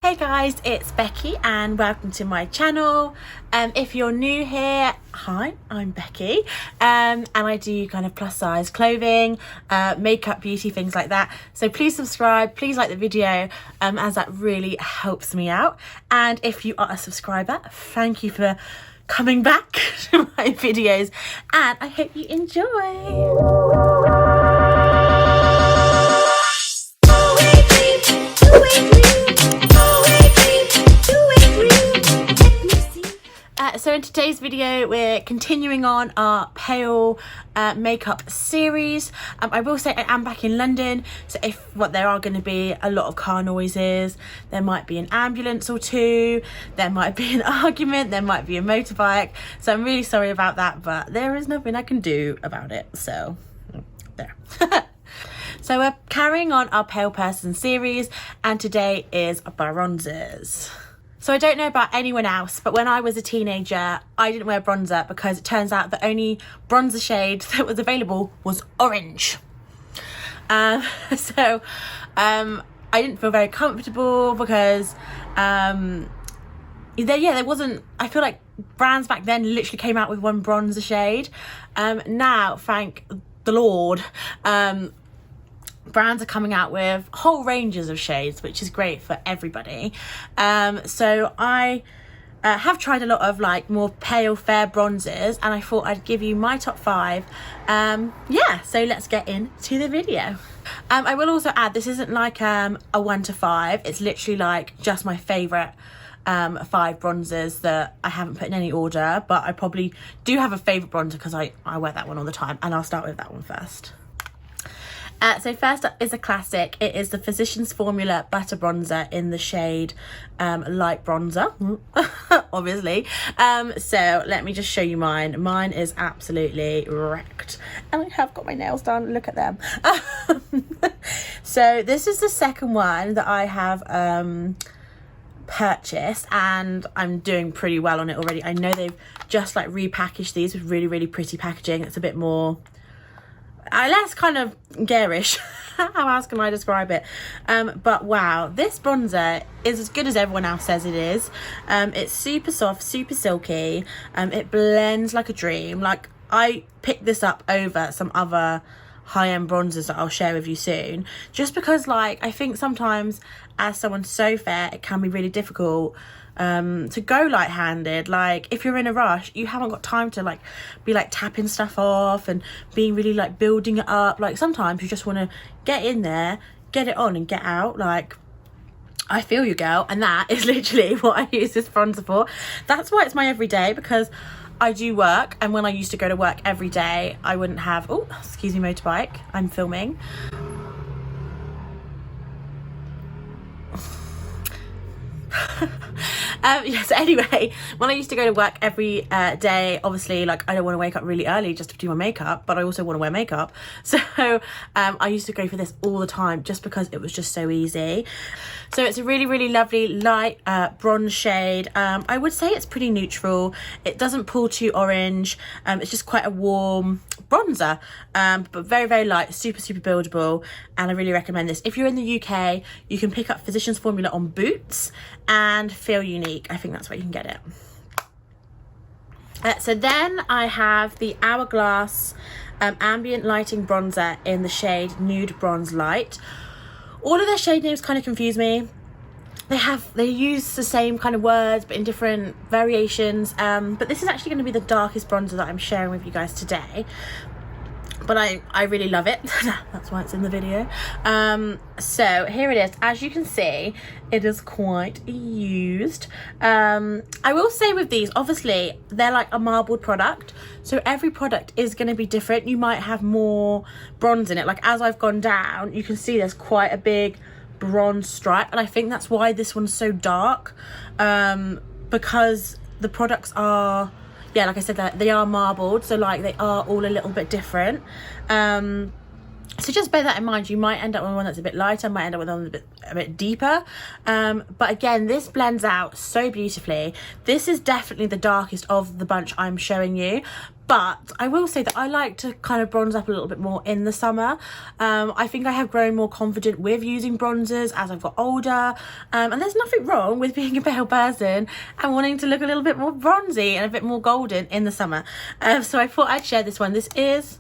Hey guys, it's Becky and welcome to my channel. If you're new here, hi, I'm Becky, and I do kind of plus size clothing, makeup, beauty, things like that. So please subscribe, please like the video, as that really helps me out. And if you are a subscriber, thank you for coming back to my videos and I hope you enjoy. So in today's video we're continuing on our pale makeup series. I will say I am back in London, so there are going to be a lot of car noises, there might be an ambulance or two, there might be an argument, there might be a motorbike, so I'm really sorry about that, but there is nothing I can do about it, so there. So we're carrying on our pale person series and today is bronzers. So I don't know about anyone else, but when I was a teenager, I didn't wear bronzer because it turns out the only bronzer shade that was available was orange. I didn't feel very comfortable because, there wasn't, I feel like brands back then literally came out with one bronzer shade. Now, thank the Lord, brands are coming out with whole ranges of shades, which is great for everybody. So I have tried a lot of like more pale fair bronzers and I thought I'd give you my top 5. So let's get into the video. I will also add, this isn't like a 1 to 5, it's literally like just my favourite 5 bronzers that I haven't put in any order, but I probably do have a favourite bronzer because I wear that one all the time, and I'll start with that one first. So first up is a classic. It is the Physicians Formula Butter Bronzer in the shade Light Bronzer, obviously. So let me just show you mine. Mine is absolutely wrecked. And I have got my nails done. Look at them. So this is the second one that I have purchased and I'm doing pretty well on it already. I know they've just like repackaged these with really, really pretty packaging. It's a bit more... less kind of garish. How else can I describe it? But wow, this bronzer is as good as everyone else says it is. It's super soft, super silky. It blends like a dream. Like, I picked this up over some other high-end bronzers that I'll share with you soon, just because like I think sometimes as someone so fair it can be really difficult to go light-handed. Like if you're in a rush, you haven't got time to like be like tapping stuff off and being really like building it up. Like sometimes you just want to get in there, get it on and get out. Like, I feel you, girl, and that is literally what I use this bronzer for. That's why it's my everyday, because I do work, and when I used to go to work every day I wouldn't have... oh, excuse me, motorbike, I'm filming. Yes, anyway, when I used to go to work every day, obviously like I don't want to wake up really early just to do my makeup, but I also want to wear makeup, so I used to go for this all the time just because it was just so easy. So it's a really, really lovely light bronze shade. I would say it's pretty neutral. It doesn't pull too orange. It's just quite a warm bronzer, but very, very light, super, super buildable, and I really recommend this. If you're in the UK, you can pick up Physicians Formula on Boots and feel unique. I think that's where you can get it. So then I have the Hourglass ambient lighting bronzer in the shade Nude Bronze Light. All of their shade names kind of confuse me. They use the same kind of words but in different variations, but this is actually going to be the darkest bronzer that I'm sharing with you guys today, but I really love it. That's why it's in the video. So here it is. As you can see, it is quite used. I will say with these, obviously they're like a marbled product, so every product is going to be different. You might have more bronze in it. Like as I've gone down, you can see there's quite a big bronze stripe, and I think that's why this one's so dark, because the products are, yeah, like I said, that they are marbled, so like they are all a little bit different. So just bear that in mind. You might end up with one that's a bit lighter, might end up with one that's a bit deeper, but again, this blends out so beautifully. This is definitely the darkest of the bunch I'm showing you, But I will say that I like to kind of bronze up a little bit more in the summer. I think I have grown more confident with using bronzers as I've got older. And there's nothing wrong with being a pale person and wanting to look a little bit more bronzy and a bit more golden in the summer. So I thought I'd share this one. This is,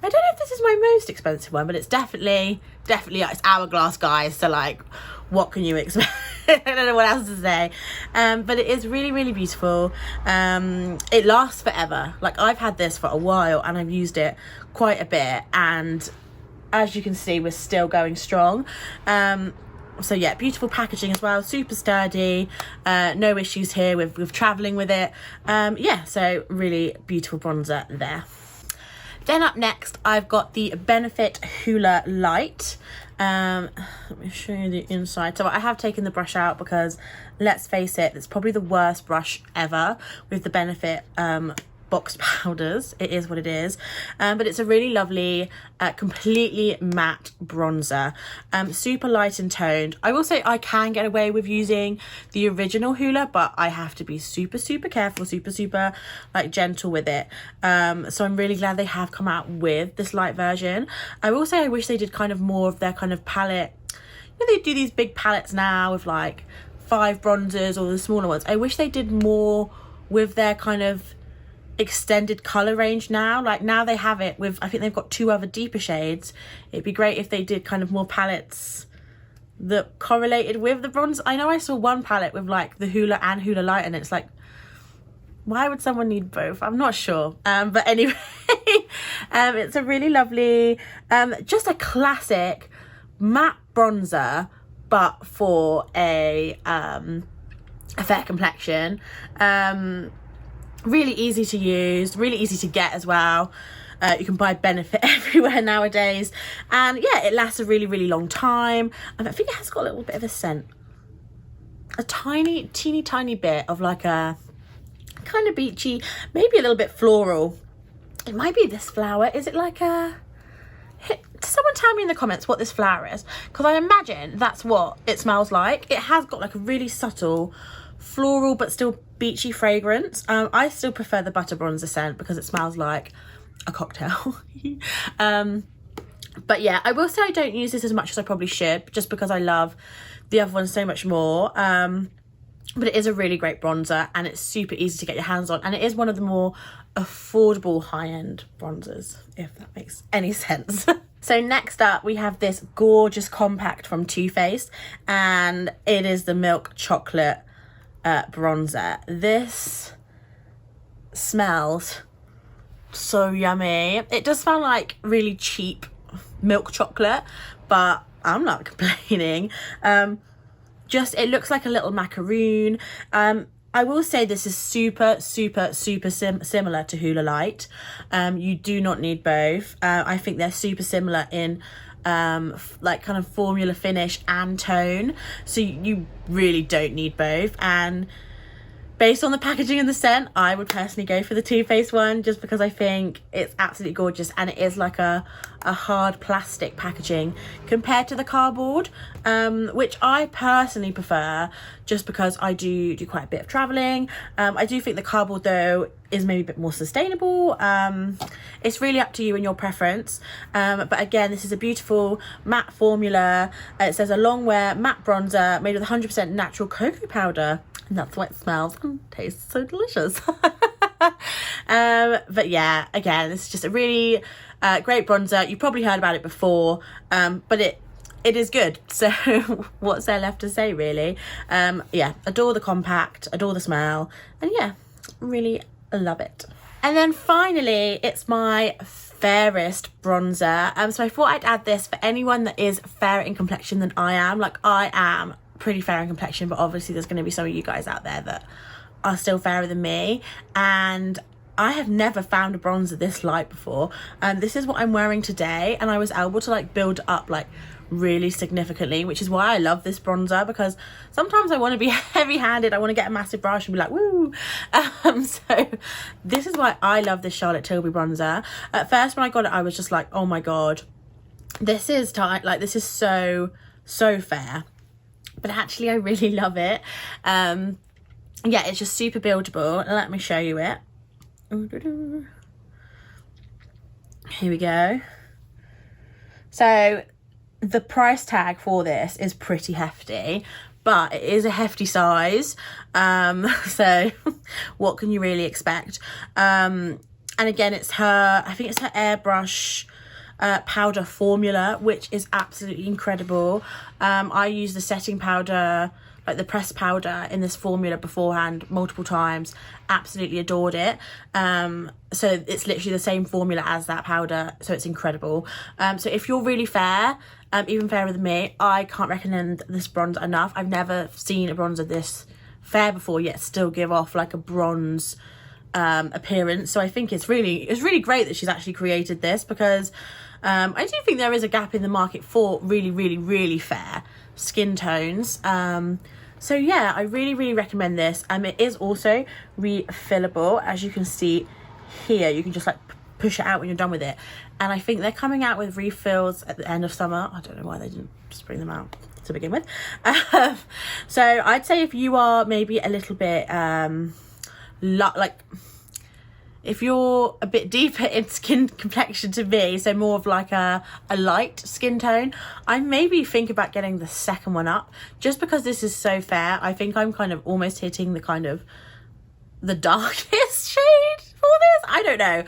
I don't know if this is my most expensive one, but it's definitely, it's Hourglass, guys. So like, what can you expect? I don't know what else to say. But it is really, really beautiful. It lasts forever. Like, I've had this for a while and I've used it quite a bit. And as you can see, we're still going strong. So yeah, beautiful packaging as well. Super sturdy. No issues here with traveling with it. Yeah, so really beautiful bronzer there. Then up next, I've got the Benefit Hoola Light. Let me show you the inside. So I have taken the brush out because, let's face it, it's probably the worst brush ever with the Benefit box powders. It is what it is. But it's a really lovely, completely matte bronzer. Super light and toned. I will say I can get away with using the original Hoola, but I have to be super, super careful, super like gentle with it. So I'm really glad they have come out with this light version. I will say I wish they did kind of more of their kind of palette. You know, they do these big palettes now with like 5 bronzers or the smaller ones. I wish they did more with their kind of extended color range now. Like, now they have it with, I think they've got 2 other deeper shades. It'd be great if they did kind of more palettes that correlated with the bronze. I know I saw one palette with like the Hoola and Hoola Light, and it's like, why would someone need both? I'm not sure. But anyway, it's a really lovely, just a classic matte bronzer, but for a fair complexion. Really easy to use, really easy to get as well. You can buy Benefit everywhere nowadays. And yeah, it lasts a really, really long time. And I think it has got a little bit of a scent. A teeny tiny bit of like a kind of beachy, maybe a little bit floral. It might be this flower. Is it like a... Someone tell me in the comments what this flower is, because I imagine that's what it smells like. It has got like a really subtle floral but still beachy fragrance. I still prefer the butter bronzer scent because it smells like a cocktail. But yeah, I will say I don't use this as much as I probably should, just because I love the other one so much more. But it is a really great bronzer and it's super easy to get your hands on, and it is one of the more affordable high-end bronzers, if that makes any sense. So next up we have this gorgeous compact from Too Faced, and it is the Milk Chocolate bronzer. This smells so yummy. It does smell like really cheap milk chocolate, but I'm not complaining. Just, it looks like a little macaroon. I will say this is super similar to Hoola Light. You do not need both. I think they're super similar in like kind of formula, finish and tone, so you really don't need both. And based on the packaging and the scent, I would personally go for the Too Faced one, just because I think it's absolutely gorgeous, and it is like a hard plastic packaging compared to the cardboard, which I personally prefer, just because I do quite a bit of traveling. I do think the cardboard though is maybe a bit more sustainable. It's really up to you and your preference. But again, this is a beautiful matte formula. It says a long wear matte bronzer made with 100% natural cocoa powder, and that's why it smells and tastes so delicious. But yeah, again, this is just a really great bronzer. You've probably heard about it before, but it is good. So what's there left to say, really? Yeah, adore the compact, adore the smell, and yeah, really love it. And then finally, it's my fairest bronzer. So I thought I'd add this for anyone that is fairer in complexion than I am. Like, I am pretty fair in complexion, but obviously there's going to be some of you guys out there that are still fairer than me, and I have never found a bronzer this light before. This is what I'm wearing today, and I was able to like build up like really significantly, which is why I love this bronzer, because sometimes I want to be heavy-handed. I want to get a massive brush and be like, woo. So this is why I love this Charlotte Tilbury bronzer. At first when I got it, I was just like, oh my god, this is tight, like this is so fair. But actually I really love it. Yeah, it's just super buildable. Let me show you it. Here we go. So the price tag for this is pretty hefty, but it is a hefty size. So what can you really expect? And again, it's her, I think it's her airbrush powder formula, which is absolutely incredible. I use the setting powder, like the pressed powder in this formula beforehand multiple times. Absolutely adored it. So it's literally the same formula as that powder, so it's incredible. So if you're really fair, even fairer than me, I can't recommend this bronzer enough. I've never seen a bronzer this fair before, yet still give off like a bronze appearance. So I think it's really great that she's actually created this, because I do think there is a gap in the market for really fair skin tones. So yeah, I really recommend this. It is also refillable, as you can see here. You can just like push it out when you're done with it, and I think they're coming out with refills at the end of summer. I don't know why they didn't just bring them out to begin with. So I'd say if you are maybe a little bit like, if you're a bit deeper in skin complexion to me, so more of like a light skin tone, I maybe think about getting the second one up, just because this is so fair. I think I'm kind of almost hitting the kind of the darkest shade for this. I don't know.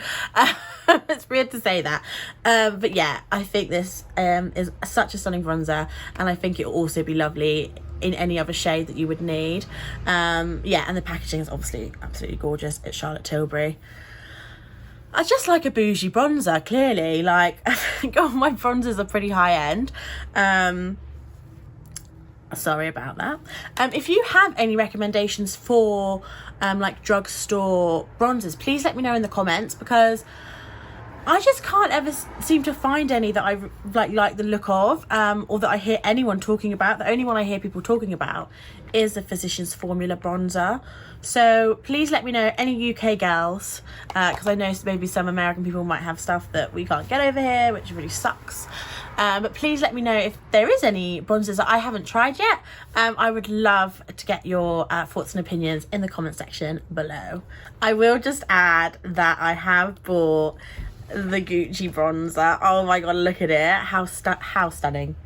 It's weird to say that. But yeah, I think this is such a stunning bronzer, and I think it will also be lovely in any other shade that you would need. Yeah, and the packaging is obviously absolutely gorgeous. It's Charlotte Tilbury. I just like a bougie bronzer, clearly. Like, I think all my bronzers are pretty high end. Sorry about that. If you have any recommendations for like drugstore bronzers, please let me know in the comments, because I just can't ever seem to find any that I like the look of, or that I hear anyone talking about. The only one I hear people talking about is the Physicians Formula bronzer. So please let me know, any UK girls, because I know maybe some American people might have stuff that we can't get over here, which really sucks. But please let me know if there is any bronzers that I haven't tried yet. I would love to get your thoughts and opinions in the comment section below. I will just add that I have bought the Gucci bronzer. Oh my god, look at it. How stunning.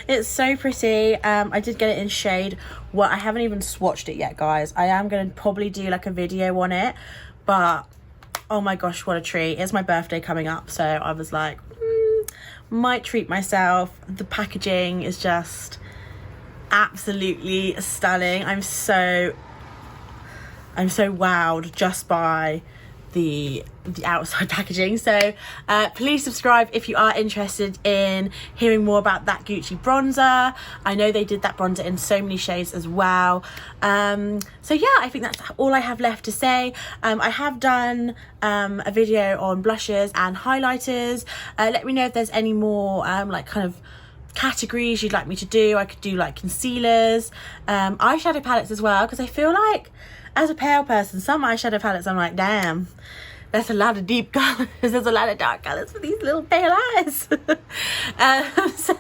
It's so pretty. I did get it in shade. Well, I haven't even swatched it yet, guys. I am going to probably do like a video on it, but oh my gosh, what a treat. It's my birthday coming up, so I was like, might treat myself. The packaging is just absolutely stunning. I'm so wowed just by the outside packaging. So please subscribe if you are interested in hearing more about that Gucci bronzer. I know they did that bronzer in so many shades as well. So yeah, I think that's all I have left to say. I have done a video on blushes and highlighters. Let me know if there's any more like kind of categories you'd like me to do. I could do like concealers, eyeshadow palettes as well, because I feel like as a pale person, some eyeshadow palettes I'm like, damn, there's a lot of deep colours, there's a lot of dark colours for these little pale eyes. So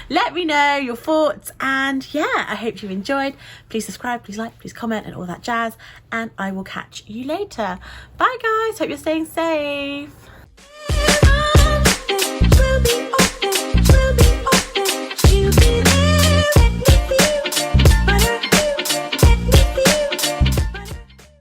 let me know your thoughts, and yeah, I hope you enjoyed. Please subscribe, please like, please comment, and all that jazz, and I will catch you later. Bye guys, hope you're staying safe.